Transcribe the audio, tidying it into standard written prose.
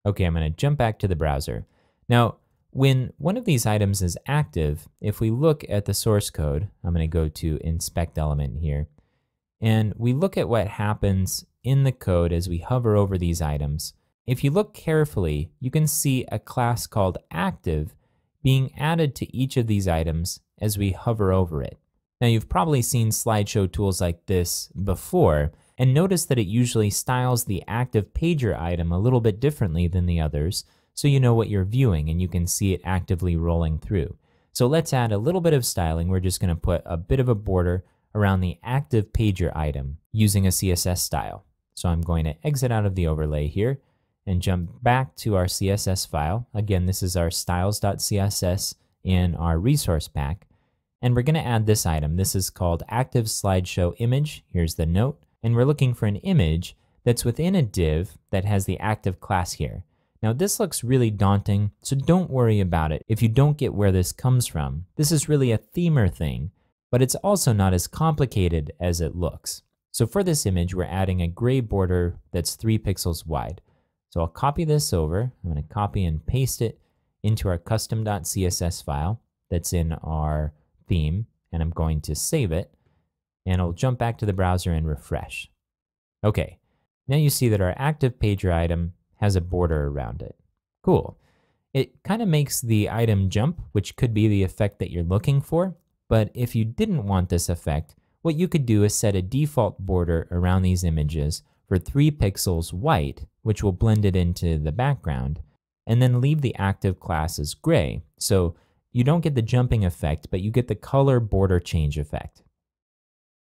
Okay, I'm going to jump back to the browser. Now, when one of these items is active, if we look at the source code, I'm going to go to inspect element here, and we look at what happens in the code as we hover over these items. If you look carefully, you can see a class called active being added to each of these items as we hover over it. Now, you've probably seen slideshow tools like this before, and notice that it usually styles the active pager item a little bit differently than the others, so you know what you're viewing and you can see it actively rolling through. So let's add a little bit of styling. We're just going to put a bit of a border around the active pager item using a CSS style. So I'm going to exit out of the overlay here and jump back to our CSS file. Again, this is our styles.css in our resource pack. And we're going to add this item. This is called active slideshow image. Here's the note. And we're looking for an image that's within a div that has the active class here. Now this looks really daunting, so don't worry about it if you don't get where this comes from. This is really a themer thing, but it's also not as complicated as it looks. So for this image, we're adding a gray border that's 3 pixels wide. So I'll copy this over. I'm going to copy and paste it into our custom.css file that's in our theme, and I'm going to save it. And I'll jump back to the browser and refresh. Okay, now you see that our active pager item has a border around it. Cool. It kind of makes the item jump, which could be the effect that you're looking for. But if you didn't want this effect, what you could do is set a default border around these images for 3 pixels white, which will blend it into the background, and then leave the active class as gray. So you don't get the jumping effect, but you get the color border change effect.